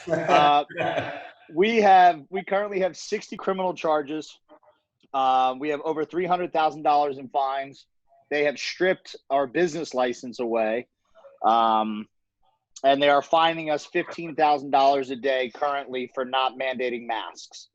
uh, we currently have 60 criminal charges. We have over $300,000 in fines. They have stripped our business license away, and they are fining us $15,000 a day currently for not mandating masks.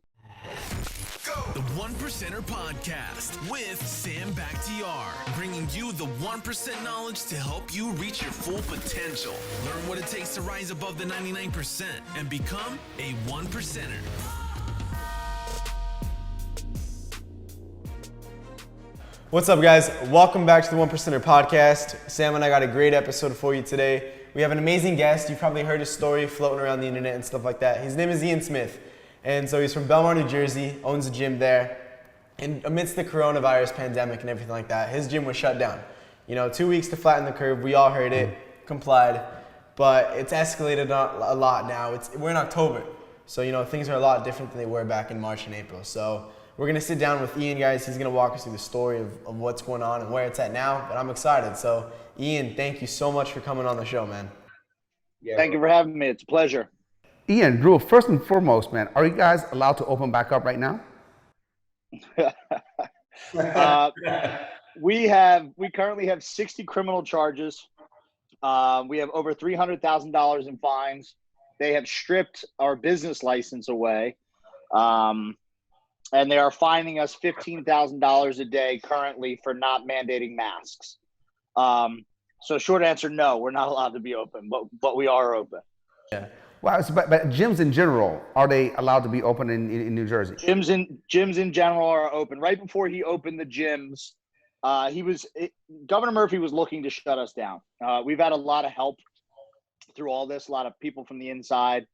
The One Percenter Podcast with Sam Bakhtiar, bringing you the 1% knowledge to help you reach your full potential. Learn what it takes to rise above the 99% and become a 1%er. What's up, guys? Welcome back to the One Percenter Podcast. Sam and I got a great episode for you today. We have an amazing guest. You've probably heard his story floating around the internet and stuff like that. His name is Ian Smith. And so he's from Belmar, New Jersey, owns a gym there. And amidst the coronavirus pandemic and everything like that, his gym was shut down. 2 weeks to flatten the curve. We all heard it, complied. But it's escalated a lot now. We're in October. So, things are a lot different than they were back in March and April. So we're going to sit down with Ian, guys. He's going to walk us through the story of what's going on and where it's at now. But I'm excited. So, Ian, thank you so much for coming on the show, man. Thank you for having me. It's a pleasure. Ian, Drew, first and foremost, man, are you guys allowed to open back up right now? We currently have 60 criminal charges. We have over $300,000 in fines. They have stripped our business license away. And they are fining us $15,000 a day currently for not mandating masks. So short answer, no, we're not allowed to be open, but we are open. Yeah. Well, but gyms in general, are they allowed to be open in New Jersey? Gyms in general are open. Right before he opened the gyms, Governor Murphy was looking to shut us down. We've had a lot of help through all this, a lot of people from the inside,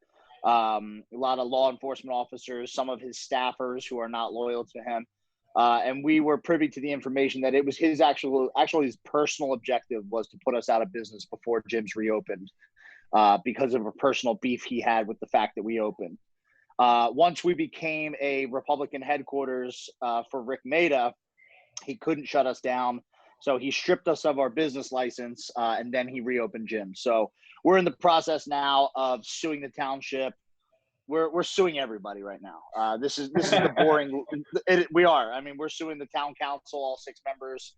a lot of law enforcement officers, some of his staffers who are not loyal to him. And we were privy to the information that it was his his personal objective was to put us out of business before gyms reopened. Because of a personal beef he had with the fact that we opened. Once we became a Republican headquarters for Rick Maida, he couldn't shut us down. So he stripped us of our business license, and then he reopened gyms. So we're in the process now of suing the township. We're suing everybody right now. This is the boring. We are. I mean, we're suing the town council, all 6 members.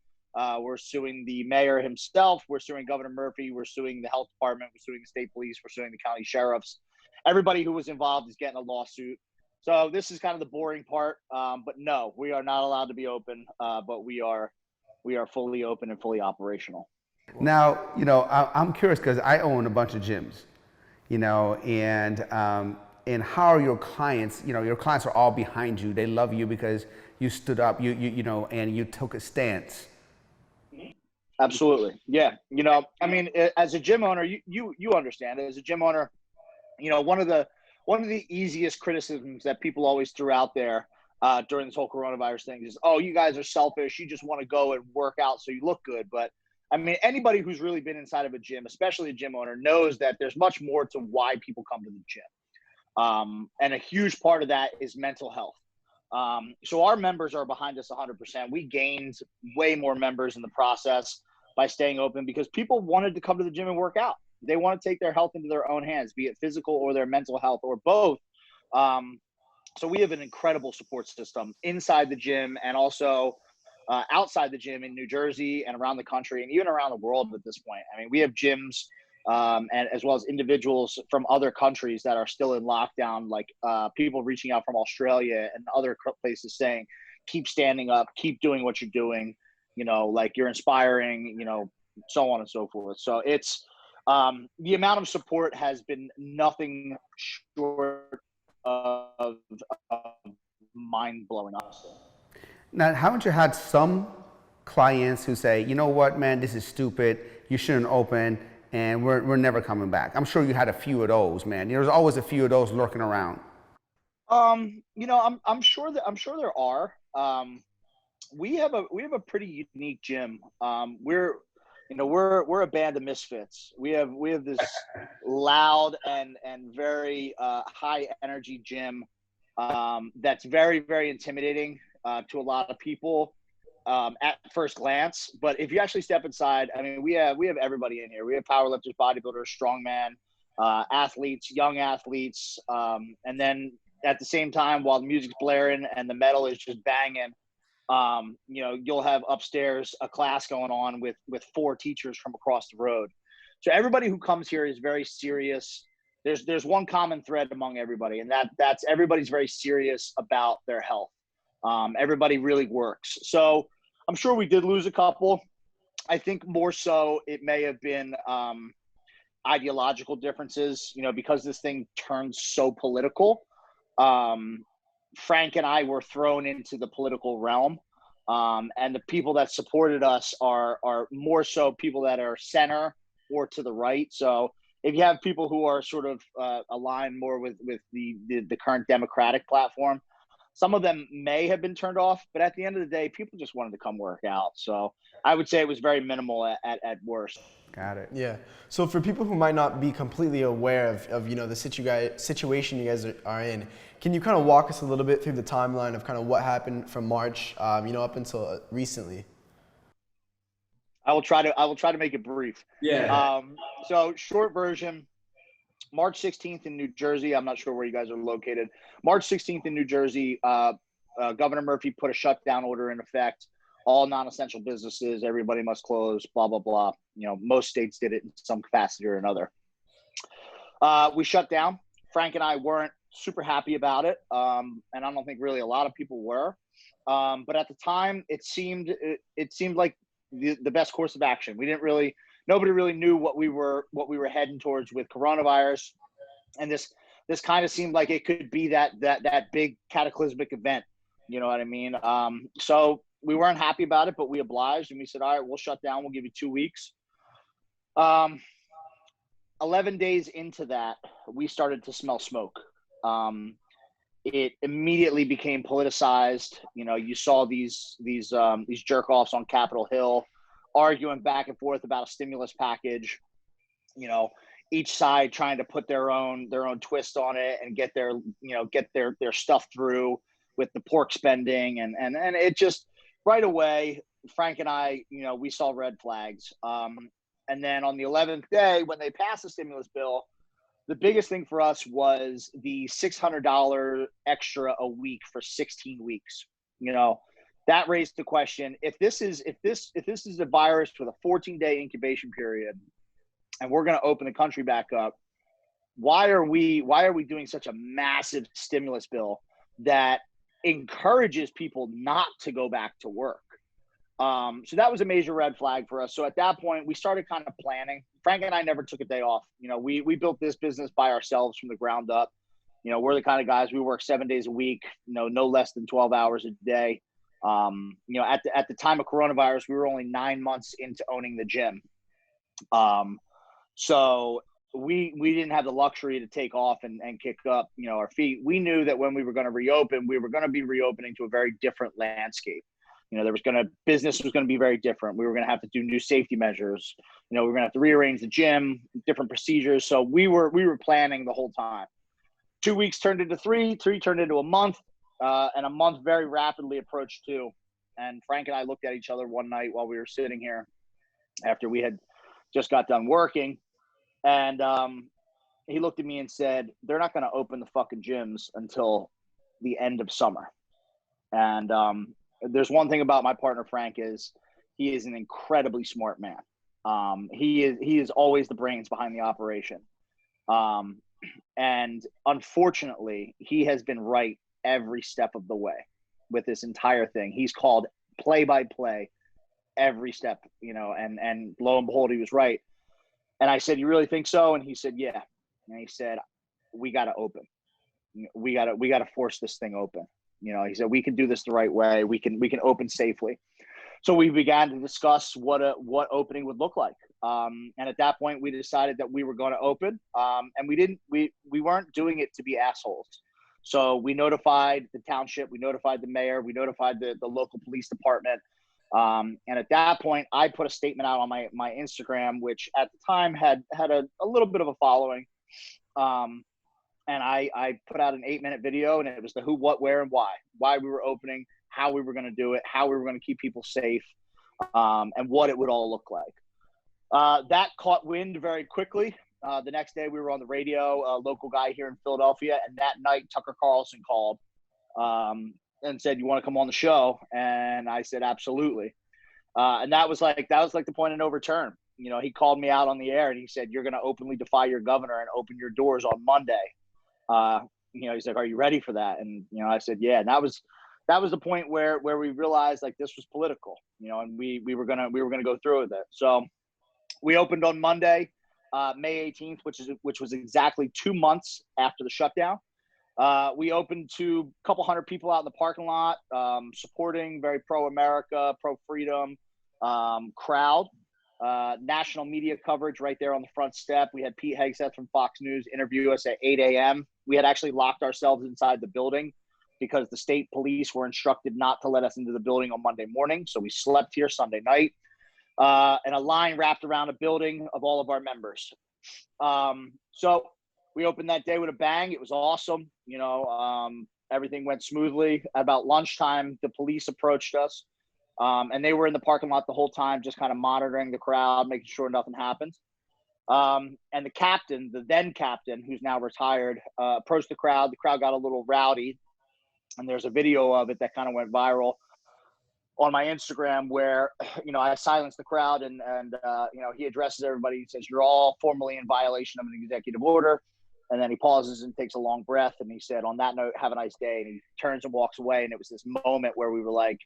We're suing the mayor himself. We're suing Governor Murphy. We're suing the health department. We're suing the state police. We're suing the county sheriffs. Everybody who was involved is getting a lawsuit. So this is kind of the boring part. But no, we are not allowed to be open. But we are fully open and fully operational. Now, I'm curious because I own a bunch of gyms, and how are your clients? Your clients are all behind you. They love you because you stood up, and you took a stance. Absolutely. Yeah. I mean, as a gym owner, you understand it. As a gym owner, one of the easiest criticisms that people always threw out there during this whole coronavirus thing is, oh, you guys are selfish. You just want to go and work out so you look good. But I mean, anybody who's really been inside of a gym, especially a gym owner, knows that there's much more to why people come to the gym. And a huge part of that is mental health. So our members are behind us 100%. We gained way more members in the process by staying open because people wanted to come to the gym and work out. They want to take their health into their own hands, be it physical or their mental health or both. So we have an incredible support system inside the gym and also outside the gym in New Jersey and around the country and even around the world at this point. I mean, we have gyms and as well as individuals from other countries that are still in lockdown, like people reaching out from Australia and other places saying, keep standing up, keep doing what you're doing, like you're inspiring, so on and so forth. So it's the amount of support has been nothing short of mind-blowing, honestly. Now, haven't you had some clients who say, you know what, man, this is stupid, you shouldn't open, and we're never coming back? I'm sure you had a few of those, man. There's always a few of those lurking around. I'm sure there are. We have a pretty unique gym. We're a band of misfits. We have this loud and very high energy gym that's very, very intimidating to a lot of people at first glance. But if you actually step inside, I mean, we have everybody in here. We have powerlifters, bodybuilders, strongman, athletes, young athletes. And then at the same time, while the music's blaring and the metal is just banging, you'll have upstairs a class going on with 4 teachers from across the road. So everybody who comes here is very serious. There's one common thread among everybody, and that's everybody's very serious about their health. Everybody really works. So I'm sure we did lose a couple. I think more so it may have been ideological differences, because this thing turned so political. Frank and I were thrown into the political realm. And the people that supported us are more so people that are center or to the right. So if you have people who are sort of aligned more with the current Democratic platform, some of them may have been turned off, but at the end of the day, people just wanted to come work out. So I would say it was very minimal at worst. Got it. Yeah. So for people who might not be completely aware of the situation you guys are in, can you kind of walk us a little bit through the timeline of kind of what happened from March, up until recently? I will try to make it brief. Yeah. So short version, March 16th in New Jersey. I'm not sure where you guys are located. March 16th in New Jersey, Governor Murphy put a shutdown order in effect. All non-essential businesses, everybody must close, blah, blah, blah. Most states did it in some capacity or another. We shut down. Frank and I weren't super happy about it. And I don't think really a lot of people were. But at the time, it seemed like the best course of action. Nobody really knew what we were heading towards with coronavirus. And this kind of seemed like it could be that big cataclysmic event. You know what I mean? So we weren't happy about it, but we obliged and we said, all right, we'll shut down. We'll give you 2 weeks. 11 days into that, we started to smell smoke. It immediately became politicized. You saw these jerk offs on Capitol Hill arguing back and forth about a stimulus package, each side trying to put their own twist on it and get their stuff through with the pork spending. And it just right away, Frank and I, we saw red flags. And then on the 11th day, when they passed the stimulus bill, the biggest thing for us was the $600 extra a week for 16 weeks. That raised the question: if this is a virus with a 14-day incubation period, and we're going to open the country back up, why are we doing such a massive stimulus bill that encourages people not to go back to work? So that was a major red flag for us. So at that point, we started kind of planning. Frank and I never took a day off. We built this business by ourselves from the ground up. We're the kind of guys, we work 7 days a week, no less than 12 hours a day. At the time of coronavirus, we were only 9 months into owning the gym. So we didn't have the luxury to take off and kick up, our feet. We knew that when we were going to reopen, we were going to be reopening to a very different landscape. Business was going to be very different. We were going to have to do new safety measures. We were going to have to rearrange the gym, different procedures. So we were planning the whole time. 2 weeks turned into 3 turned into a month, and a month very rapidly approached 2. And Frank and I looked at each other one night while we were sitting here after we had just got done working. And he looked at me and said, they're not going to open the fucking gyms until the end of summer. And there's one thing about my partner, Frank, is he is an incredibly smart man. He is always the brains behind the operation. And unfortunately, he has been right every step of the way with this entire thing. He's called play by play every step, and lo and behold, he was right. And I said, you really think so? And he said, yeah. And he said, we got to open. We got to force this thing open. He said, we can do this the right way. We can open safely. So we began to discuss what opening would look like. And at that point, we decided that we were going to open. And we weren't doing it to be assholes. So we notified the township, we notified the mayor, we notified the local police department. And at that point, I put a statement out on my Instagram, which at the time had a little bit of a following. And I put out an 8-minute video, and it was the who, what, where, and why we were opening, how we were going to do it, how we were going to keep people safe, and what it would all look like. That caught wind very quickly. The next day we were on the radio, a local guy here in Philadelphia, and that night Tucker Carlson called and said, "You want to come on the show?" And I said, "Absolutely." And that was like the point of no return. You know, he called me out on the air and he said, "You're going to openly defy your governor and open your doors on Monday." You know, he's like, "Are you ready for that?" And, you know, I said, "Yeah." And that was the point where we realized like this was political, you know, and we were going to go through with it. So we opened on Monday, May 18th, which was exactly 2 months after the shutdown. We opened to a couple hundred people out in the parking lot, supporting, very pro-America, pro-freedom crowd. National media coverage right there on the front step. We had Pete Hegseth from Fox News interview us at 8 a.m. We had actually locked ourselves inside the building because the state police were instructed not to let us into the building on Monday morning. So we slept here Sunday night, and a line wrapped around a building of all of our members. So we opened that day with a bang. It was awesome. You know, everything went smoothly. At about lunchtime, the police approached us. And they were in the parking lot the whole time, just kind of monitoring the crowd, making sure nothing happened. And the captain, the then captain, who's now retired, approached the crowd. The crowd got a little rowdy. And there's a video of it that kind of went viral on my Instagram where, you know, I silenced the crowd and you know, he addresses everybody. He says, "You're all formally in violation of an executive order." And then he pauses and takes a long breath. And he said, "On that note, have a nice day." And he turns and walks away. And it was this moment where we were like,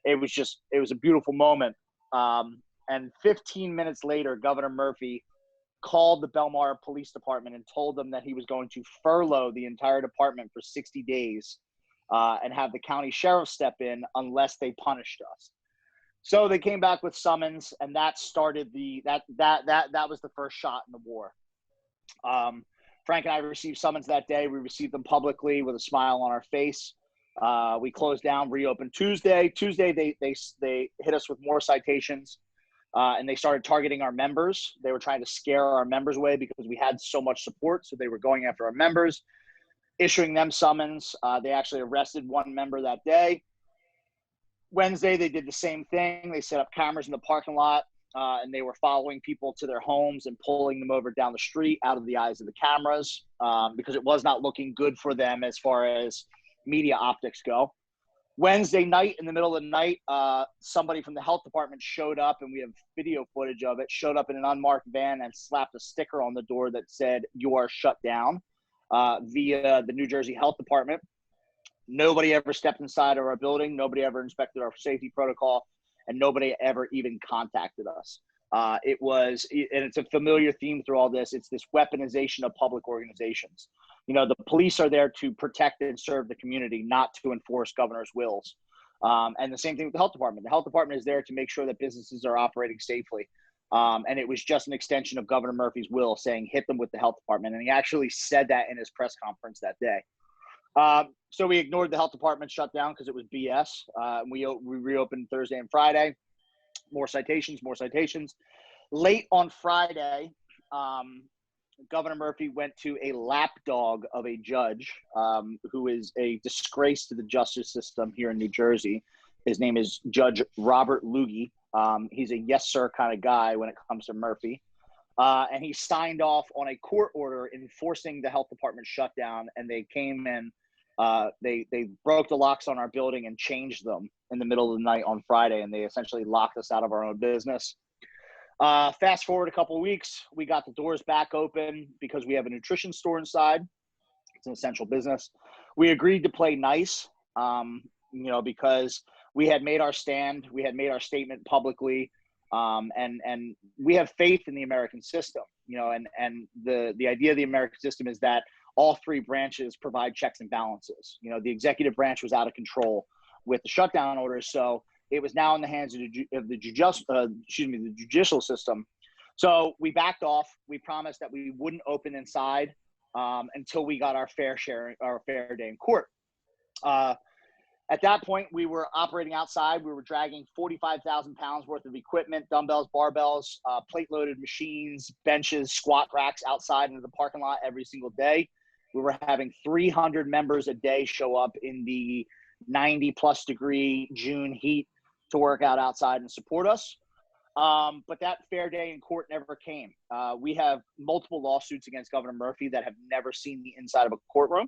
it was a beautiful moment. And 15 minutes later, Governor Murphy called the Belmar Police Department and told them that he was going to furlough the entire department for 60 days and have the county sheriff step in unless they punished us. So they came back with summons, and that started that was the first shot in the war. Frank and I received summons that day. We received them publicly with a smile on our face. We closed down, reopened Tuesday. They hit us with more citations, and they started targeting our members. They were trying to scare our members away because we had so much support. So they were going after our members, issuing them summons. They actually arrested one member that day. Wednesday, they did the same thing. They set up cameras in the parking lot, and they were following people to their homes and pulling them over down the street out of the eyes of the cameras because it was not looking good for them as far as media optics go. Wednesday night, in the middle of the night, somebody from the health department showed up, and we have video footage of it, showed up in an unmarked van and slapped a sticker on the door that said, "You are shut down," via the New Jersey Health Department. Nobody ever stepped inside of our building. Nobody ever inspected our safety protocol, and nobody ever even contacted us. And it's a familiar theme through all this. It's this weaponization of public organizations. You know, the police are there to protect and serve the community, not to enforce governor's wills. And the same thing with the health department. The health department is there to make sure that businesses are operating safely. And it was just an extension of Governor Murphy's will saying, hit them with the health department. And he actually said that in his press conference that day. So we ignored the health department shutdown because it was BS. We reopened Thursday and Friday. More citations. Late on Friday, Governor Murphy went to a lapdog of a judge who is a disgrace to the justice system here in New Jersey. His name is Judge Robert Lugi. He's a yes, sir kind of guy when it comes to Murphy. And he signed off on a court order enforcing the health department shutdown. And they came in, they broke the locks on our building and changed them in the middle of the night on Friday. And they essentially locked us out of our own business. Fast forward a couple of weeks, we got the doors back open because we have a nutrition store inside. It's an essential business. We agreed to play nice, because we had made our stand. We had made our statement publicly. And we have faith in the American system, and the idea of the American system is that all three branches provide checks and balances. The executive branch was out of control with the shutdown orders. So it was now in the hands of the judicial system. So we backed off. We promised that we wouldn't open inside until we got our fair day in court. At that point, we were operating outside. We were dragging 45,000 pounds worth of equipment, dumbbells, barbells, plate-loaded machines, benches, squat racks outside into the parking lot every single day. We were having 300 members a day show up in the 90-plus degree June heat to work out outside and support us. But that fair day in court never came. We have multiple lawsuits against Governor Murphy that have never seen the inside of a courtroom,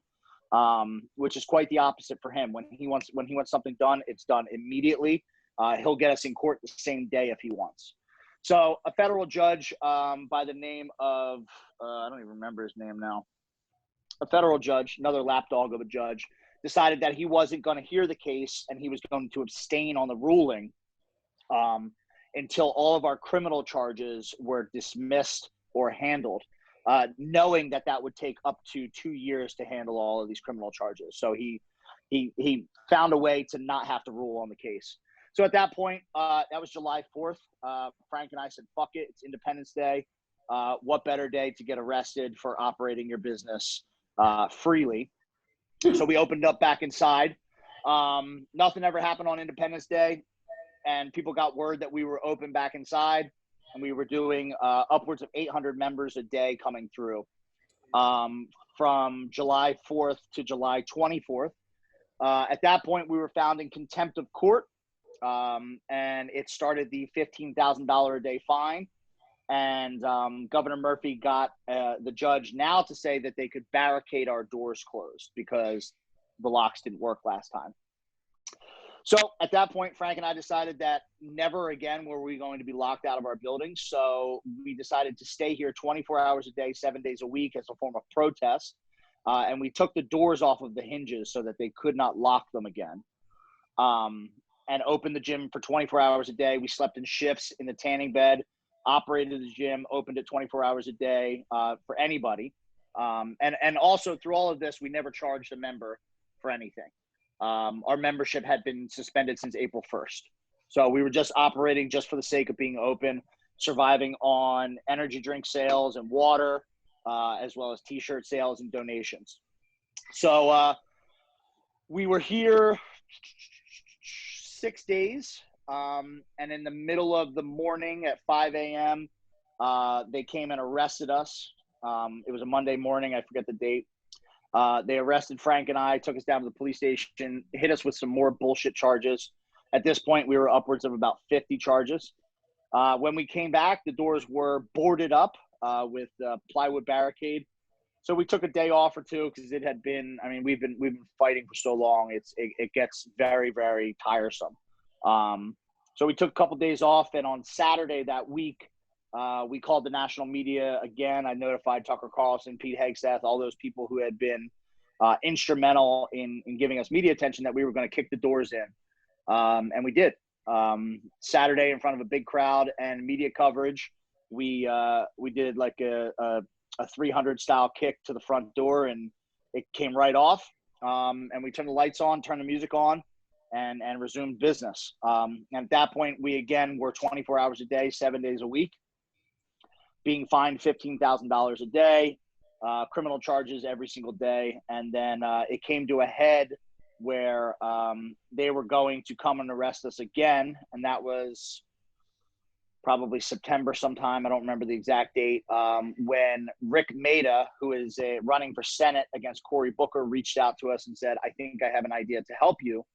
which is quite the opposite for him. When he wants something done, it's done immediately. He'll get us in court the same day if he wants. So a federal judge by the name of, I don't even remember his name now, a federal judge, another lapdog of a judge, decided that he wasn't going to hear the case and he was going to abstain on the ruling until all of our criminal charges were dismissed or handled, knowing that that would take up to 2 years to handle all of these criminal charges. So he found a way to not have to rule on the case. So at that point, that was July 4th. Frank and I said, fuck it, it's Independence Day. What better day to get arrested for operating your business freely? So we opened up back inside. Nothing ever happened on Independence Day. And people got word that we were open back inside. And we were doing upwards of 800 members a day coming through from July 4th to July 24th. At that point, we were found in contempt of court. And it started the $15,000 a day fine. And Governor Murphy got the judge now to say that they could barricade our doors closed because the locks didn't work last time. So at that point, Frank and I decided that never again were we going to be locked out of our building. So we decided to stay here 24 hours a day, 7 days a week as a form of protest. And we took the doors off of the hinges so that they could not lock them again. And opened the gym for 24 hours a day. We slept in shifts in the tanning bed, operated the gym, opened it 24 hours a day for anybody. And also through all of this, we never charged a member for anything. Our membership had been suspended since April 1st. So we were just operating just for the sake of being open, surviving on energy drink sales and water, as well as t-shirt sales and donations. So we were here 6 days. And in the middle of the morning at 5 a.m., they came and arrested us. It was a Monday morning. I forget the date. They arrested Frank and I, took us down to the police station, hit us with some more bullshit charges. At this point, we were upwards of about 50 charges. When we came back, the doors were boarded up with plywood barricade. So we took a day off or two because it had been, I mean, we've been fighting for so long. It gets very, very tiresome. So we took a couple days off, and on Saturday that week, we called the national media again. I notified Tucker Carlson, Pete Hegseth, all those people who had been instrumental in giving us media attention that we were going to kick the doors in. And we did. Saturday in front of a big crowd and media coverage, we did like a 300 style kick to the front door, and it came right off. And we turned the lights on, turned the music on, and resumed business. And at that point, we again were 24 hours a day, 7 days a week, being fined $15,000 a day, criminal charges every single day. And then it came to a head where they were going to come and arrest us again. And that was probably September sometime. I don't remember the exact date, when Rick Maida, who is running for Senate against Cory Booker, reached out to us and said, I think I have an idea to help you.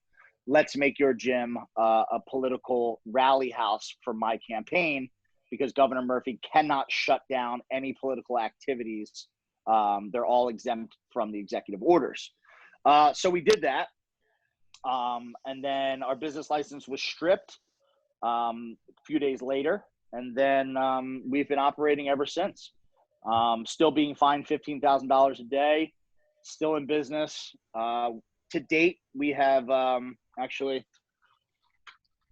Let's make your gym a political rally house for my campaign, because Governor Murphy cannot shut down any political activities. They're all exempt from the executive orders. So we did that. And then our business license was stripped a few days later. And then we've been operating ever since. Still being fined $15,000 a day, still in business. To date, we have actually.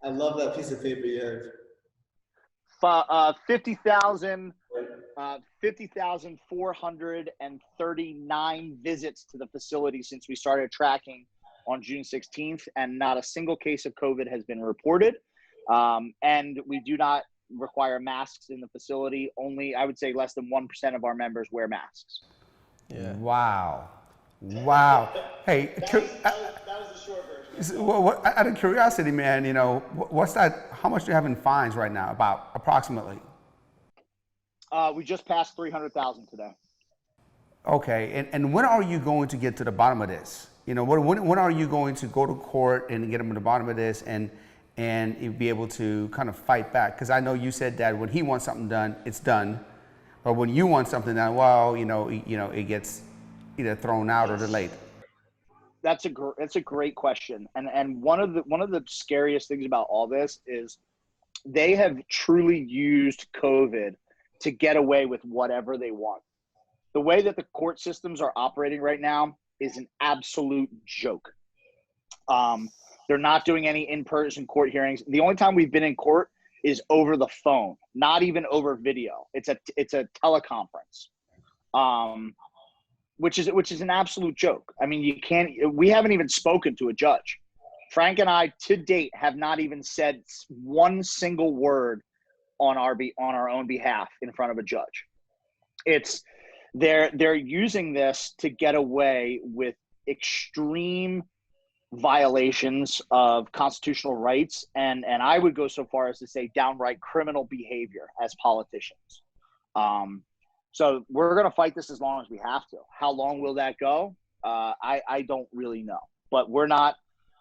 I love that piece of paper you have. 50,439 visits to the facility since we started tracking on June 16th, and not a single case of COVID has been reported. And we do not require masks in the facility. Only, I would say, less than 1% of our members wear masks. Yeah. Wow. Hey, That was the short version. Well, out of curiosity, man, you know, what's that? How much do you have in fines right now? About approximately. We just passed 300,000 today. Okay, and when are you going to get to the bottom of this? You know, when are you going to go to court and get them to the bottom of this? And and be able to kind of fight back? Because I know you said that when he wants something done, it's done. But when you want something done, well, it gets either thrown out or delayed. That's a great question. And one of the scariest things about all this is they have truly used COVID to get away with whatever they want. The way that the court systems are operating right now is an absolute joke. They're not doing any in-person court hearings. The only time we've been in court is over the phone, not even over video. It's a teleconference, which is an absolute joke. I mean, we haven't even spoken to a judge. Frank and I to date have not even said one single word on our own behalf in front of a judge. They're using this to get away with extreme violations of constitutional rights, and I would go so far as to say downright criminal behavior as politicians. So we're going to fight this as long as we have to. How long will that go? I don't really know, but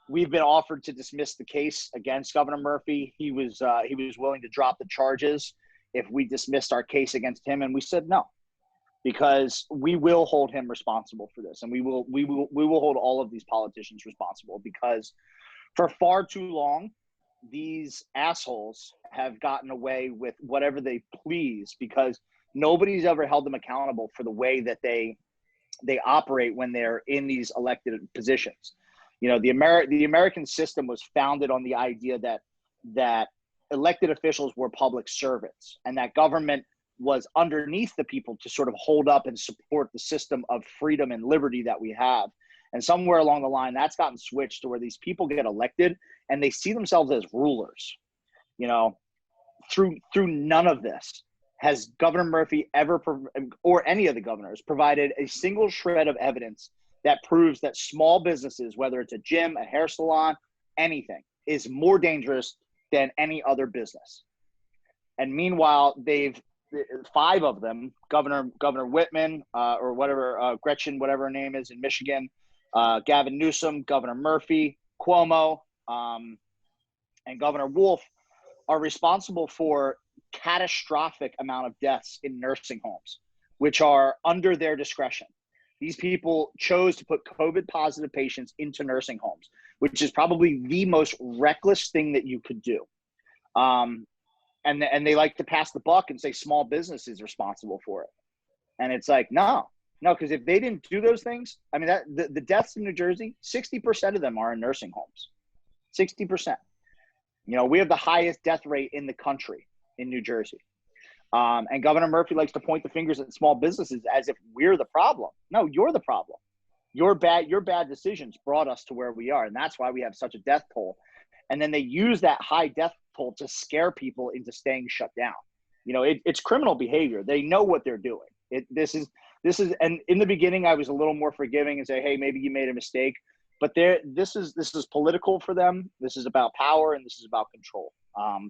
we've been offered to dismiss the case against Governor Murphy. He was willing to drop the charges if we dismissed our case against him, and we said no, because we will hold him responsible for this, and we will hold all of these politicians responsible, because for far too long these assholes have gotten away with whatever they please, because nobody's ever held them accountable for the way that they operate when they're in these elected positions. The American system was founded on the idea that elected officials were public servants, and that government was underneath the people to sort of hold up and support the system of freedom and liberty that we have. And somewhere along the line, that's gotten switched to where these people get elected and they see themselves as rulers. Through none of this has Governor Murphy ever, or any of the governors, provided a single shred of evidence that proves that small businesses, whether it's a gym, a hair salon, anything, is more dangerous than any other business. And meanwhile, 5 of them, Governor Whitman, or whatever, Gretchen, whatever her name is in Michigan, Gavin Newsom, Governor Murphy, Cuomo, and Governor Wolf, are responsible for catastrophic amount of deaths in nursing homes, which are under their discretion. These people chose to put COVID positive patients into nursing homes, which is probably the most reckless thing that you could do. And they like to pass the buck and say small business is responsible for it. And it's like, no, because if they didn't do those things, I mean, the deaths in New Jersey, 60% of them are in nursing homes. 60%. We have the highest death rate in the country in New Jersey. And Governor Murphy likes to point the fingers at small businesses as if we're the problem. No, you're the problem. Your bad decisions brought us to where we are. And that's why we have such a death toll. And then they use that high death toll to scare people into staying shut down. It's criminal behavior. They know what they're doing. This is, and in the beginning, I was a little more forgiving and say, hey, maybe you made a mistake. But this is political for them. This is about power, and this is about control.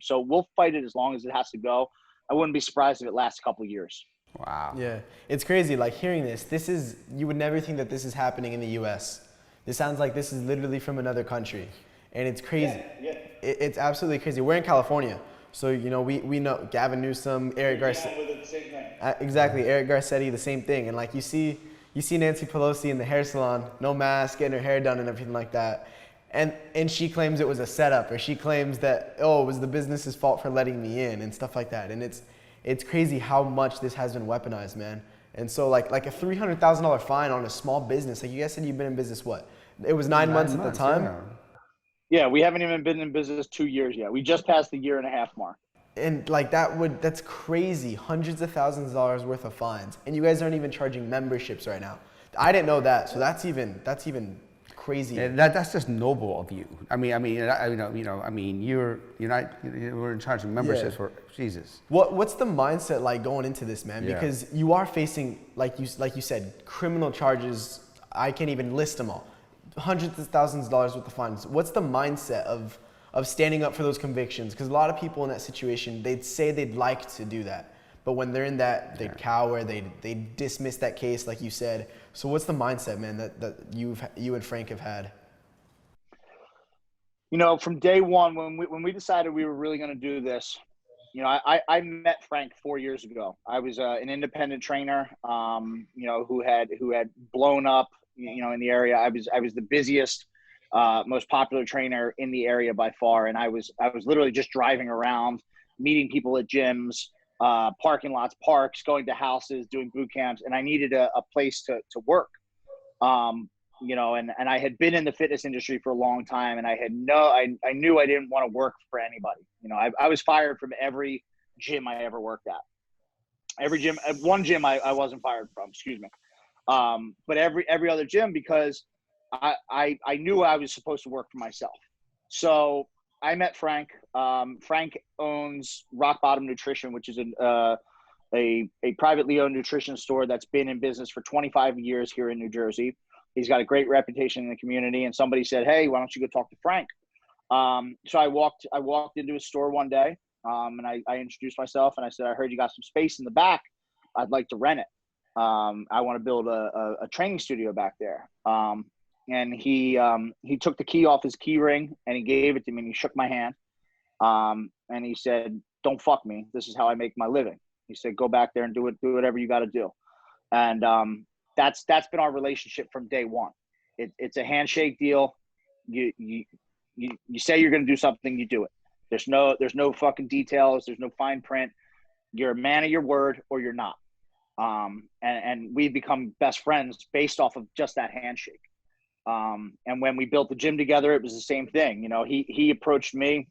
So we'll fight it as long as it has to go. I wouldn't be surprised if it lasts a couple of years. Wow. Yeah, it's crazy. Like hearing this, you would never think that this is happening in the U.S. This sounds like this is literally from another country, and it's crazy. Yeah. It's absolutely crazy. We're in California, so we know Gavin Newsom, Eric Garcetti. Exactly, Eric Garcetti, the same thing. And like you see Nancy Pelosi in the hair salon, no mask, getting her hair done and everything like that. And she claims it was a setup, or she claims that, it was the business's fault for letting me in and stuff like that. And it's crazy how much this has been weaponized, man. And so like a $300,000 fine on a small business, like you guys said you've been in business, what? It was 9 months at the time? Yeah, we haven't even been in business 2 years yet. We just passed the 1.5-year mark. And like that's crazy, hundreds of thousands of dollars worth of fines. And you guys aren't even charging memberships right now. I didn't know that, so that's even crazy. Yeah, that's just noble of you. You're in charge of memberships for Jesus. What's the mindset like going into this, man? Yeah. Because you are facing, like you said, criminal charges. I can't even list them all. Hundreds of thousands of dollars worth of fines. What's the mindset of standing up for those convictions? Because a lot of people in that situation, they'd say they'd like to do that, but when they're in that, they cower, they dismiss that case, like you said. So what's the mindset, man, that you and Frank have had? From day one, when we decided we were really going to do this, I met Frank 4 years ago. I was an independent trainer, who had blown up, in the area. I was the busiest, most popular trainer in the area by far, and I was literally just driving around, meeting people at gyms, parking lots, parks, going to houses, doing boot camps, and I needed a place to work. And I had been in the fitness industry for a long time, and I knew I didn't want to work for anybody. I was fired from every gym I ever worked at. One gym I wasn't fired from, excuse me. But every other gym, because I knew I was supposed to work for myself. So I met Frank. Frank owns Rock Bottom Nutrition, which is a privately owned nutrition store that's been in business for 25 years here in New Jersey. He's got a great reputation in the community, and somebody said, "Hey, why don't you go talk to Frank?" So I walked into his store one day, and I introduced myself, and I said, "I heard you got some space in the back. I'd like to rent it. I want to build a training studio back there." And he took the key off his key ring, and he gave it to me, and he shook my hand, and he said, "Don't fuck me. This is how I make my living." He said, "Go back there and do whatever you got to do." And that's been our relationship from day one. It's a handshake deal. You say you're going to do something, you do it. There's no fucking details. There's no fine print. You're a man of your word or you're not. And we've become best friends based off of just that handshake. And when we built the gym together, it was the same thing. He approached me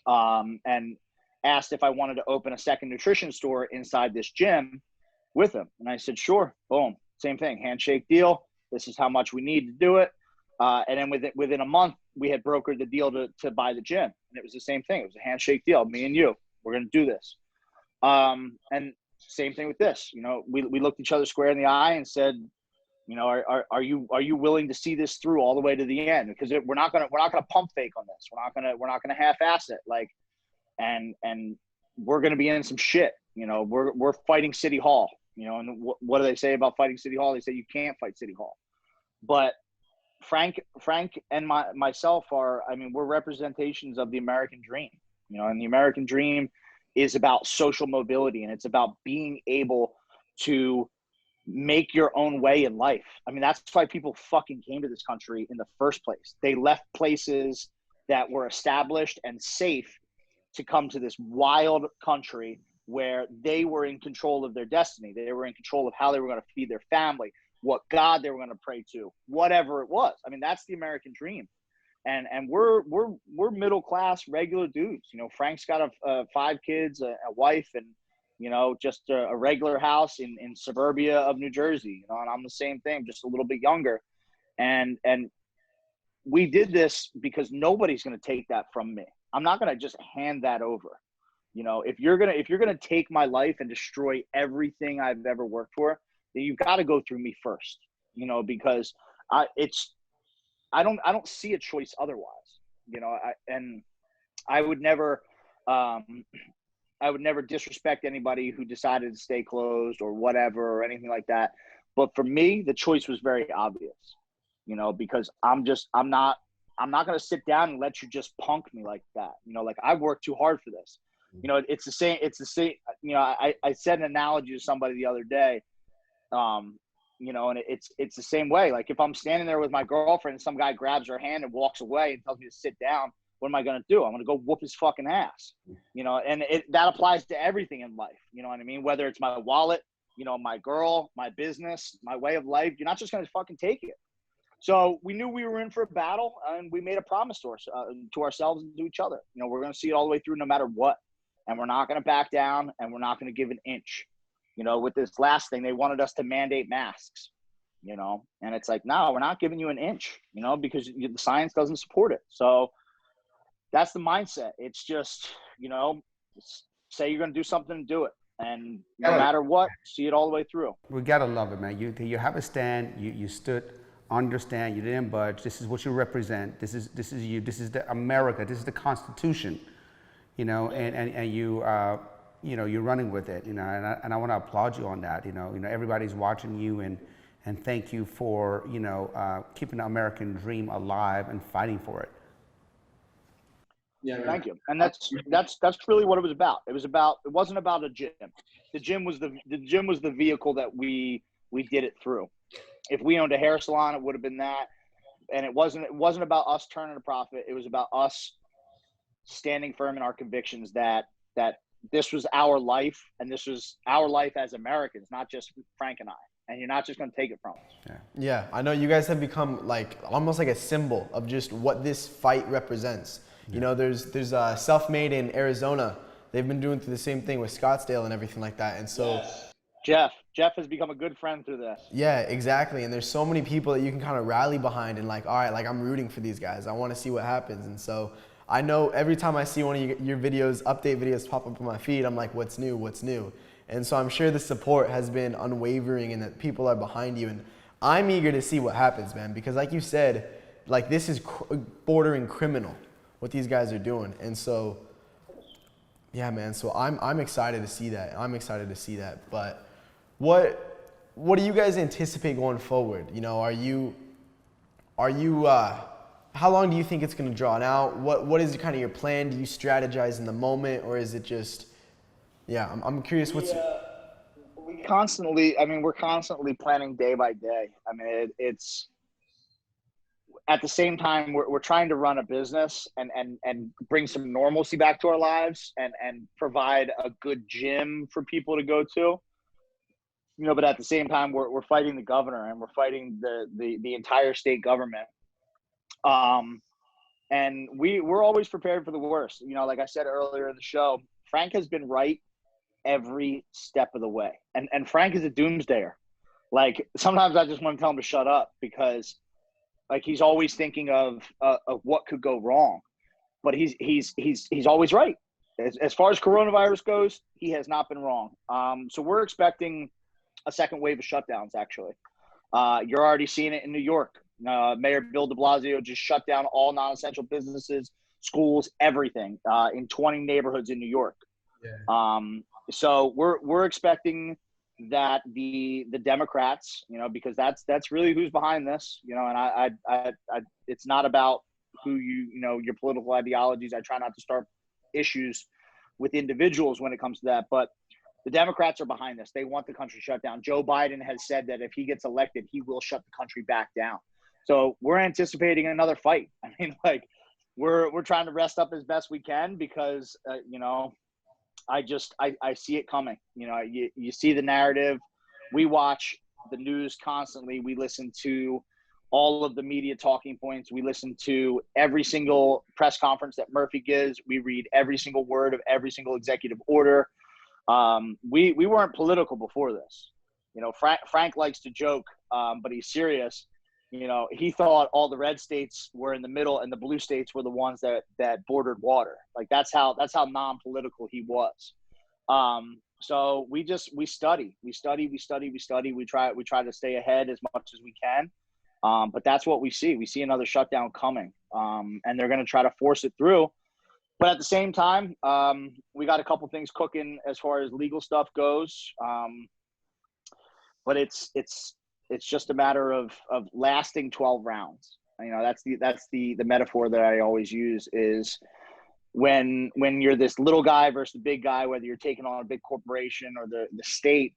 and asked if I wanted to open a second nutrition store inside this gym with him. And I said, sure. Boom. Same thing, handshake deal. This is how much we need to do it. And then within a month, we had brokered the deal to buy the gym. And it was the same thing. It was a handshake deal. Me and you, we're going to do this. And same thing with this. We looked each other square in the eye and said, are you willing to see this through all the way to the end? Because we're not gonna pump fake on this. We're not gonna half-ass it. And we're gonna be in some shit. We're fighting City Hall. And what do they say about fighting City Hall? They say you can't fight City Hall. But Frank and myself we're representations of the American dream. And the American dream is about social mobility, and it's about being able to make your own way in life. That's why people fucking came to this country in the first place. They left places that were established and safe to come to this wild country where they were in control of their destiny. They were in control of how they were going to feed their family, what God they were going to pray to, whatever it was. That's the American dream. And we're middle class, regular dudes. Frank's got 5 kids, a wife, and just a regular house in suburbia of New Jersey. And I'm the same thing, just a little bit younger. And we did this because nobody's going to take that from me. I'm not going to just hand that over. If you're gonna take my life and destroy everything I've ever worked for, then you've got to go through me first. Because I don't see a choice otherwise. I would never disrespect anybody who decided to stay closed or whatever or anything like that. But for me, the choice was very obvious. Because I'm not going to sit down and let you just punk me like that. I've worked too hard for this. It's the same. I said an analogy to somebody the other day, and it's the same way. If I'm standing there with my girlfriend and some guy grabs her hand and walks away and tells me to sit down, what am I going to do? I'm going to go whoop his fucking ass, and that applies to everything in life. You know what I mean? Whether it's my wallet, my girl, my business, my way of life, you're not just going to fucking take it. So we knew we were in for a battle, and we made a promise to ourselves and to each other. We're going to see it all the way through no matter what. And we're not going to back down, and we're not going to give an inch. With this last thing, they wanted us to mandate masks, and it's like, no, we're not giving you an inch, because the science doesn't support it. So that's the mindset. It's just, say you're going to do something and do it. And no matter what, see it all the way through. We got to love it, man. You have a stand, you stood, understand, you didn't budge. This is what you represent. This is you. This is the America. This is the Constitution. And you're running with it, and I want to applaud you on that. Everybody's watching you, and thank you for keeping the American dream alive and fighting for it. Yeah, man. Thank you. And that's really what it was about. It wasn't about a gym. The gym was the vehicle that we did it through. If we owned a hair salon, it would have been that. And it wasn't about us turning a profit. It was about us standing firm in our convictions that this was our life, and this was our life as Americans, not just Frank and I. And you're not just going to take it from us. Yeah, I know you guys have become like almost like a symbol of just what this fight represents. You know, there's Self-Made in Arizona. They've been doing the same thing with Scottsdale and everything like that. And so Jeff has become a good friend through this. Yeah, exactly. And there's so many people that you can kind of rally behind and like, all right, like I'm rooting for these guys. I want to see what happens. And so I know every time I see one of your videos, update videos pop up on my feed, I'm like, what's new? What's new? And so I'm sure the support has been unwavering and that people are behind you. And I'm eager to see what happens, man, because like you said, like this is bordering criminal what these guys are doing. And so, yeah, man, so I'm excited to see that. I'm excited to see that. But what do you guys anticipate going forward? You know, how long do you think it's going to draw out? What is kind of your plan? Do you strategize in the moment, or is it just, I'm curious we're constantly planning day by day. I mean, it's at the same time, we're trying to run a business and bring some normalcy back to our lives and provide a good gym for people to go to. You know, but at the same time, we're fighting the governor and we're fighting the entire state government. And we're always prepared for the worst. You know, like I said earlier in the show, Frank has been right every step of the way. And Frank is a doomsdayer. Like sometimes I just want to tell him to shut up because like he's always thinking of what could go wrong, but he's always right. As far as coronavirus goes, he has not been wrong. So we're expecting a second wave of shutdowns. Actually, you're already seeing it in New York. Mayor Bill de Blasio just shut down all non-essential businesses, schools, everything in 20 neighborhoods in New York. Yeah. So we're expecting that the Democrats, you know, because that's really who's behind this, you know, and I it's not about who you know, your political ideologies. I try not to start issues with individuals when it comes to that, but the Democrats are behind this. They want the country shut down. Joe Biden has said that if he gets elected, he will shut the country back down. So we're anticipating another fight. I mean, like we're trying to rest up as best we can because, you know, I see it coming. You know, you see the narrative. We watch the news constantly. We listen to all of the media talking points. We listen to every single press conference that Murphy gives. We read every single word of every single executive order. We weren't political before this. You know, Frank likes to joke, but he's serious. You know, he thought all the red states were in the middle and the blue states were the ones that bordered water. Like that's how non-political he was. So we study. We try to stay ahead as much as we can. But that's what we see. We see another shutdown coming. And they're going to try to force it through. But at the same time, we got a couple things cooking as far as legal stuff goes. But it's just a matter of lasting 12 rounds. You know, that's the metaphor that I always use is when you're this little guy versus the big guy, whether you're taking on a big corporation or the state,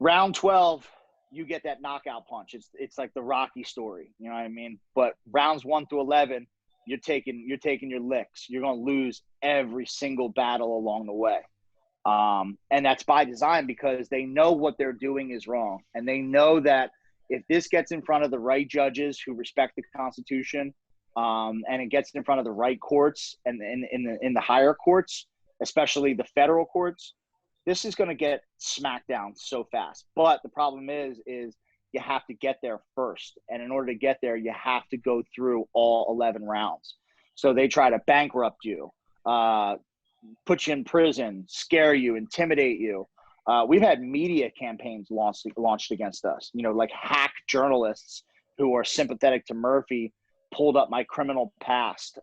round 12, you get that knockout punch. It's like the Rocky story, you know what I mean? But rounds 1 through 11, you're taking your licks. You're going to lose every single battle along the way. And that's by design because they know what they're doing is wrong. And they know that if this gets in front of the right judges who respect the Constitution, and it gets in front of the right courts and in the higher courts, especially the federal courts, this is going to get smacked down so fast. But the problem is you have to get there first. And in order to get there, you have to go through all 11 rounds. So they try to bankrupt you, put you in prison, scare you, intimidate you. We've had media campaigns launched against us, you know, like hack journalists who are sympathetic to Murphy, pulled up my criminal past,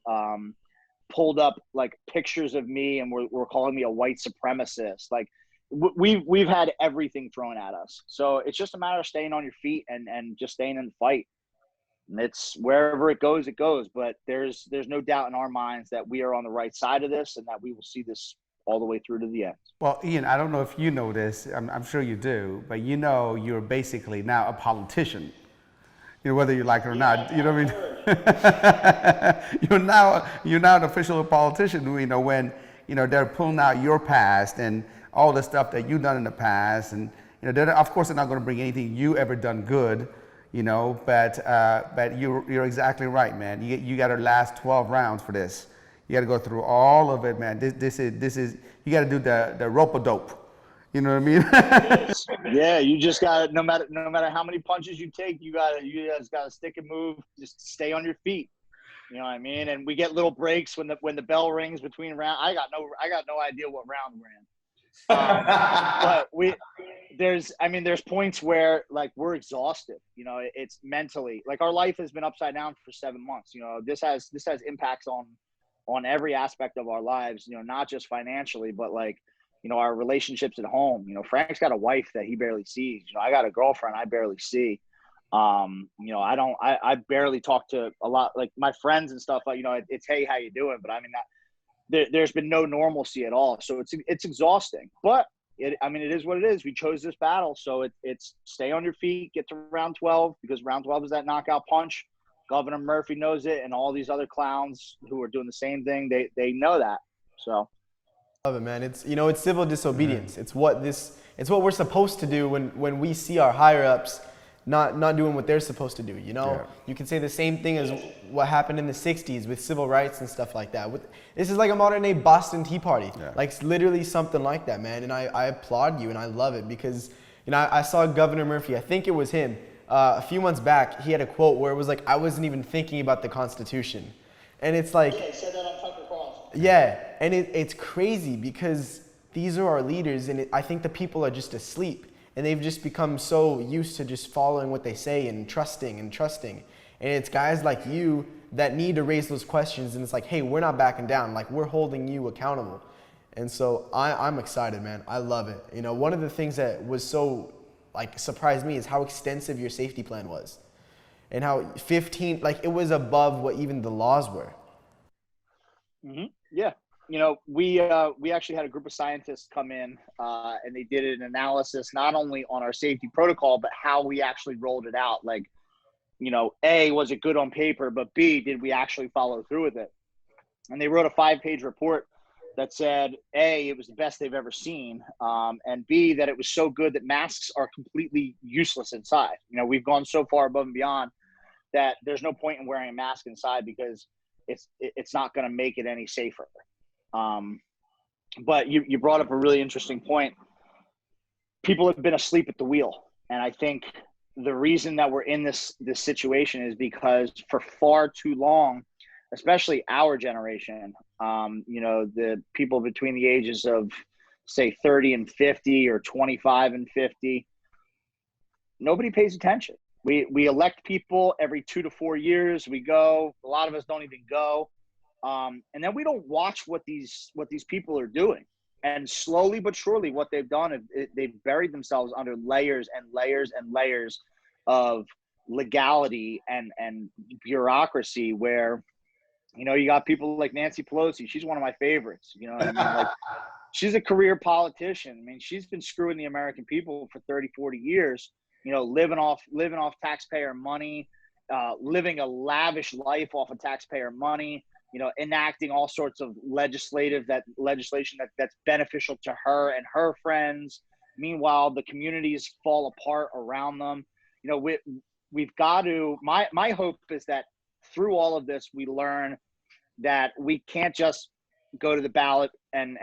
pulled up like pictures of me and were calling me a white supremacist. Like we've had everything thrown at us. So it's just a matter of staying on your feet and just staying in the fight. it's wherever it goes, it goes. But there's no doubt in our minds that we are on the right side of this and that we will see this all the way through to the end. Well, Ian, I don't know if you know this. I'm sure you do, but you know you're basically now a politician. You know, whether you like it or not. You know what I mean? you're now an official politician. You know, when they're pulling out your past and all the stuff that you've done in the past, and of course they're not going to bring anything you ever done good. But you're exactly right, man. You got to last 12 rounds for this. You got to go through all of it, man. This is you got to do the rope-a-dope. You know what I mean? Yeah, you just got to, no matter how many punches you take, you just got to stick and move. Just stay on your feet. You know what I mean? And we get little breaks when the bell rings between rounds. I got no idea what round we're in. But there's points where like we're exhausted. It's mentally, like our life has been upside down for 7 months. This has impacts on every aspect of our lives, not just financially, but like, our relationships at home. Frank's got a wife that he barely sees. I got a girlfriend I barely see. I barely talk to a lot, like my friends and stuff, like, it's, hey, how you doing? But I mean, there's been no normalcy at all. So it's exhausting, but it is what it is. We chose this battle. So it's stay on your feet, get to round 12, because round 12 is that knockout punch. Governor Murphy knows it, and all these other clowns who are doing the same thing, they know that. So love it, man. It's it's civil disobedience. It's what we're supposed to do when we see our higher ups not doing what they're supposed to do. You can say the same thing as what happened in the 60s with civil rights and stuff like that. This is like a modern day Boston Tea Party. Yeah. Like it's literally something like that, man. And I applaud you and I love it because I saw Governor Murphy, I think it was him, a few months back. He had a quote where it was like, I wasn't even thinking about the Constitution. And it's like, yeah, he said that on Tucker Carlson. Yeah, and it's crazy because these are our leaders, and I think the people are just asleep, and they've just become so used to just following what they say and trusting. And it's guys like you that need to raise those questions, and it's like, hey, we're not backing down. Like, we're holding you accountable. And so I'm excited, man. I love it. One of the things that was so, like, surprised me is how extensive your safety plan was. And how 15, like, it was above what even the laws were. Mm-hmm. Yeah. We actually had a group of scientists come in and they did an analysis not only on our safety protocol, but how we actually rolled it out. Like, A, was it good on paper, but B, did we actually follow through with it? And they wrote a 5-page report that said, A, it was the best they've ever seen, and B, that it was so good that masks are completely useless inside. We've gone so far above and beyond that there's no point in wearing a mask inside because it's not going to make it any safer. But you brought up a really interesting point. People have been asleep at the wheel. And I think the reason that we're in this situation is because for far too long, especially our generation, the people between the ages of, say, 30 and 50 or 25 and 50, nobody pays attention. We elect people every 2 to 4 years. We go. A lot of us don't even go. And then we don't watch what these people are doing. And slowly but surely what they've done, they've buried themselves under layers and layers and layers of legality and bureaucracy where, you got people like Nancy Pelosi. She's one of my favorites. You know what I mean? Like, she's a career politician. I mean, she's been screwing the American people for 30, 40 years, living off taxpayer money, living a lavish life off of taxpayer money, enacting all sorts of legislation that's beneficial to her and her friends. Meanwhile, the communities fall apart around them. We've got to, my hope is that through all of this, we learn that we can't just go to the ballot and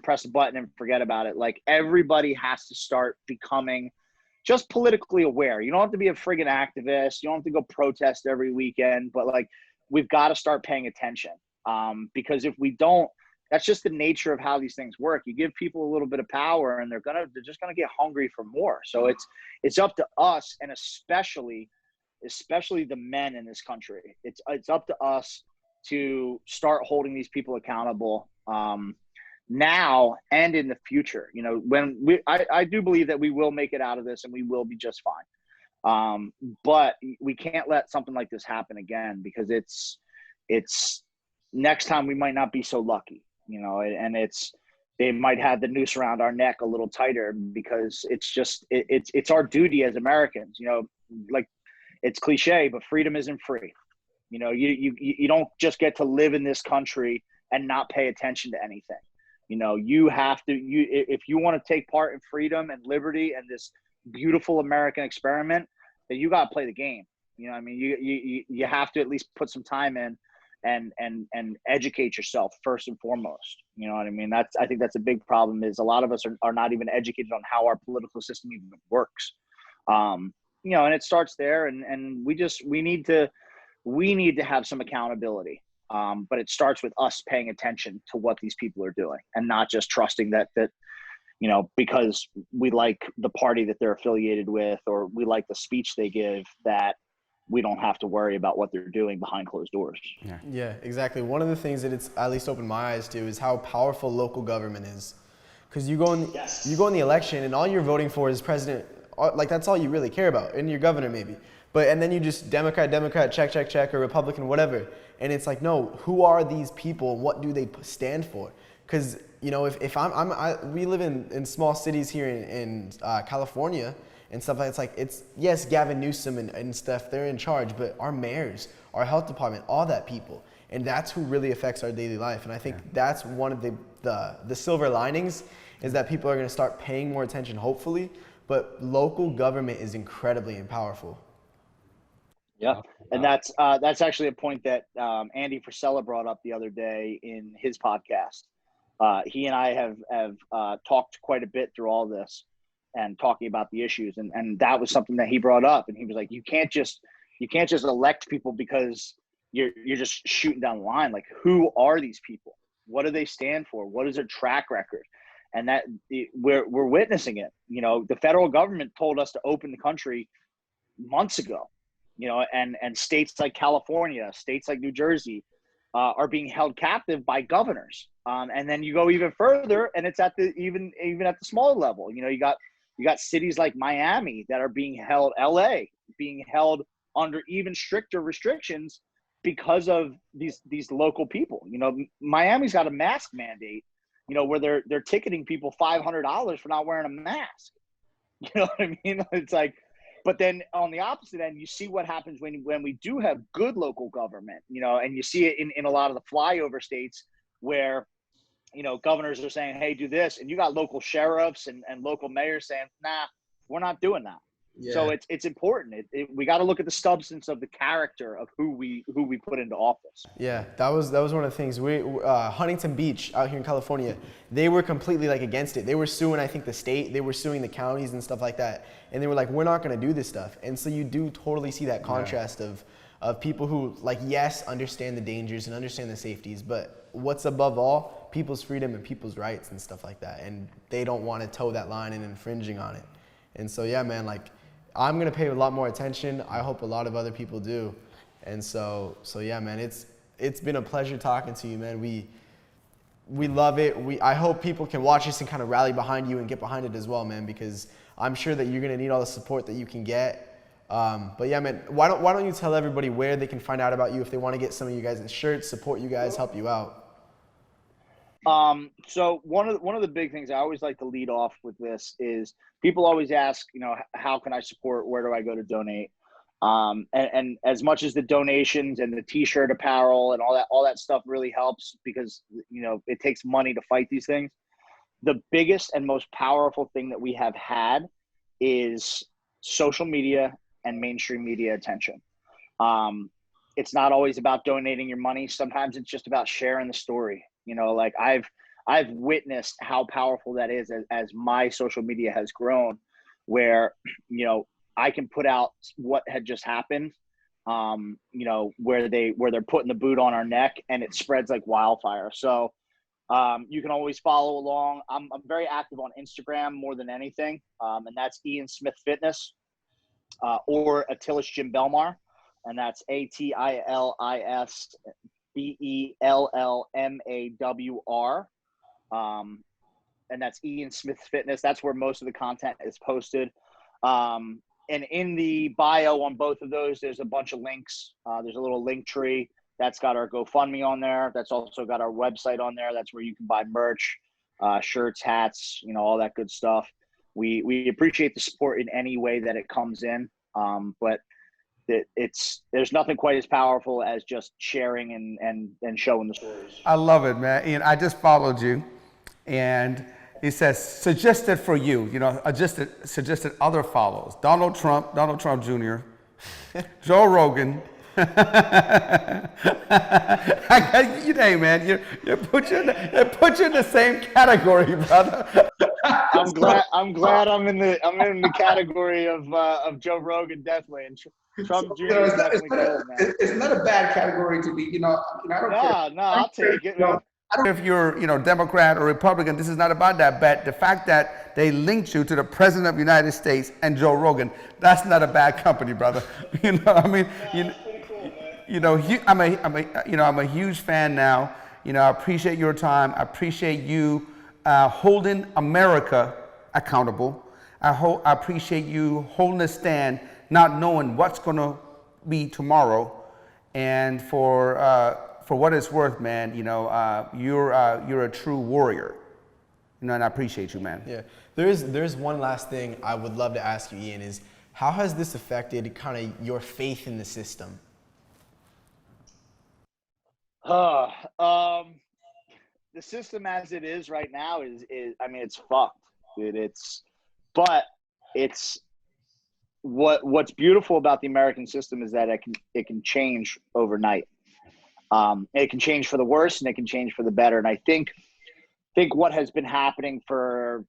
press a button and forget about it. Like, everybody has to start becoming just politically aware. You don't have to be a friggin' activist. You don't have to go protest every weekend, but like, we've got to start paying attention. Because if we don't, that's just the nature of how these things work. You give people a little bit of power and they're just gonna get hungry for more. So it's up to us, and especially the men in this country. It's up to us to start holding these people accountable now and in the future. I do believe that we will make it out of this and we will be just fine. But we can't let something like this happen again, because it's next time we might not be so lucky, and they might have the noose around our neck a little tighter, because it's our duty as Americans, like, it's cliche, but freedom isn't free. You don't just get to live in this country and not pay attention to anything. You have to, if you want to take part in freedom and liberty and this beautiful American experiment, then you got to play the game. I mean, you have to at least put some time in and educate yourself first and foremost. You know what I mean? I think that's a big problem, is a lot of us are not even educated on how our political system even works. And it starts there, and we need to have some accountability. But it starts with us paying attention to what these people are doing, and not just trusting that because we like the party that they're affiliated with, or we like the speech they give, that we don't have to worry about what they're doing behind closed doors. Yeah, exactly. One of the things that it's at least opened my eyes to is how powerful local government is. Because you go in the election and all you're voting for is president. Like, that's all you really care about, and your governor maybe. And then you just Democrat, check, or Republican, whatever. And it's like, no, who are these people? What do they stand for? Because, if we live in small cities here in California and stuff like that. It's yes, Gavin Newsom and stuff, they're in charge, but our mayors, our health department, all that people. And that's who really affects our daily life. And I think that's one of the silver linings, is that people are going to start paying more attention, hopefully. But local government is incredibly powerful. Yeah, and that's actually a point that Andy Frisella brought up the other day in his podcast. He and I have talked quite a bit through all this and talking about the issues, and that was something that he brought up, and he was like, you can't just elect people because you're just shooting down the line. Like, who are these people? What do they stand for? What is their track record? And that we're witnessing it. The federal government told us to open the country months ago. And states like California, states like New Jersey, are being held captive by governors. And then you go even further, and it's at the even at the smaller level. You got cities like Miami that are being held, LA being held under even stricter restrictions because of these local people. Miami's got a mask mandate, where they're ticketing people $500 for not wearing a mask. You know what I mean? It's like, but then on the opposite end, you see what happens when we do have good local government, and you see it in a lot of the flyover states where, governors are saying, hey, do this. And you got local sheriffs and local mayors saying, nah, we're not doing that. Yeah. So it's important. We got to look at the substance of the character of who we put into office. Yeah, that was one of the things. Huntington Beach out here in California, they were completely against it. They were suing, I think, the state. They were suing the counties and stuff like that. And they were like, we're not going to do this stuff. And so you do totally see that contrast of people who, yes, understand the dangers and understand the safeties, but what's above all, people's freedom and people's rights and stuff like that. And they don't want to toe that line and infringing on it. And so, yeah, man, I'm going to pay a lot more attention. I hope a lot of other people do. And so yeah, man, it's been a pleasure talking to you, man. We love it. I hope people can watch this and kind of rally behind you and get behind it as well, man, because I'm sure that you're going to need all the support that you can get. But yeah, man, why don't you tell everybody where they can find out about you if they want to get some of you guys' shirts, support you guys, help you out? So one of the big things I always like to lead off with this is people always ask, how can I support? Where do I go to donate? And as much as the donations and the t-shirt apparel and all that stuff really helps, because, it takes money to fight these things. The biggest and most powerful thing that we have had is social media and mainstream media attention. It's not always about donating your money. Sometimes it's just about sharing the story. I've witnessed how powerful that is as my social media has grown, where, I can put out what had just happened, where they're putting the boot on our neck, and it spreads like wildfire. So you can always follow along. I'm very active on Instagram more than anything. And that's Ian Smith Fitness, or Atilis Jim Belmar. And that's ATILIS BELLMAWR. And that's Ian Smith Fitness. That's where most of the content is posted. and in the bio on both of those, there's a bunch of links. There's a little link tree that's got our GoFundMe on there. That's also got our website on there. That's where you can buy merch, shirts, hats, all that good stuff. We appreciate the support in any way that it comes in. But there's nothing quite as powerful as just sharing and showing the stories. I love it, man. And I just followed you, and it says suggested for you. Suggested other follows: Donald Trump Jr., Joe Rogan. Hey, man, you put you in the same category, brother. I'm glad I'm in the category of Joe Rogan, definitely, and Trump Jr. is definitely cool, man. It's not a bad category to be, I don't care. No, I'll take it. I don't care if you're, Democrat or Republican. This is not about that. But the fact that they linked you to the President of the United States and Joe Rogan, that's not a bad company, brother. I'm a huge fan now. I appreciate your time. I appreciate you holding America accountable. I appreciate you holding a stand, not knowing what's going to be tomorrow. And for what it's worth, man, you're a true warrior. And I appreciate you, man. Yeah. There's one last thing I would love to ask you, Ian, is how has this affected kind of your faith in the system? The system as it is right now is it's fucked, dude. But what's beautiful about the American system is that it can change overnight. It can change for the worse and it can change for the better. And I think what has been happening for,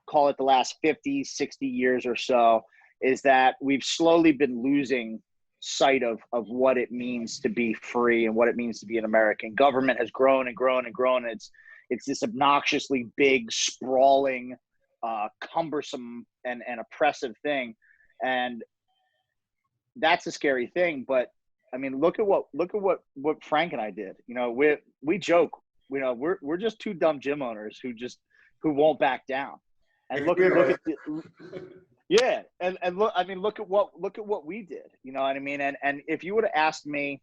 call it the last 50, 60 years or so, is that we've slowly been losing sight of what it means to be free and what it means to be an American. Government has grown and grown and grown. It's this obnoxiously big, sprawling, cumbersome and oppressive thing. And that's a scary thing. But look at what Frank and I did. We joke, we're just two dumb gym owners who won't back down. And look at yeah, and look at what we did. You know what I mean? And if you would have asked me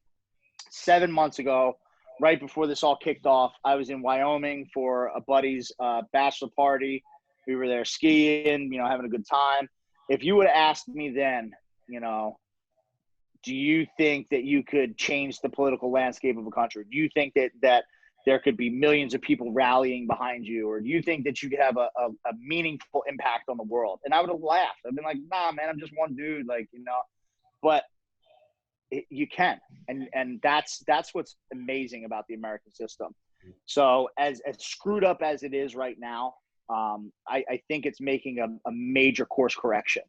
7 months ago, right before this all kicked off, I was in Wyoming for a buddy's bachelor party. We were there skiing, having a good time. If you would have asked me then, do you think that you could change the political landscape of a country? Do you think that there could be millions of people rallying behind you? Or do you think that you could have a meaningful impact on the world? And I would have laughed. I've been like, nah, man, I'm just one dude. But you can. And that's what's amazing about the American system. So as screwed up as it is right now, I think it's making a major course correction.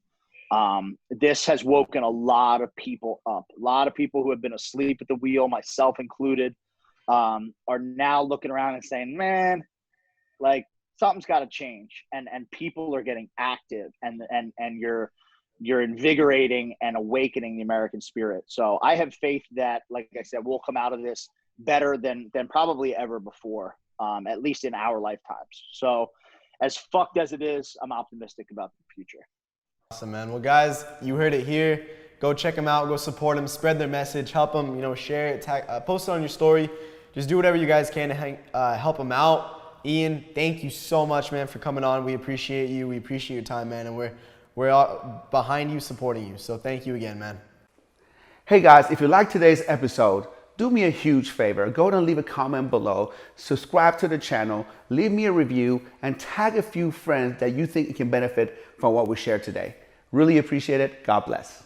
This has woken a lot of people up. A lot of people who have been asleep at the wheel, myself included, are now looking around and saying, man, something's got to change. And people are getting active and you're invigorating and awakening the American spirit. So I have faith that, like I said, we'll come out of this better than probably ever before, at least in our lifetimes. So as fucked as it is, I'm optimistic about the future. Awesome, man. Well, guys, you heard it here. Go check them out. Go support them. Spread their message. Help them, share it, post it on your story. Just do whatever you guys can to help them out. Ian, thank you so much, man, for coming on. We appreciate you. We appreciate your time, man. And we're all behind you, supporting you. So thank you again, man. Hey, guys, if you liked today's episode, do me a huge favor. Go and leave a comment below. Subscribe to the channel. Leave me a review and tag a few friends that you think can benefit from what we shared today. Really appreciate it. God bless.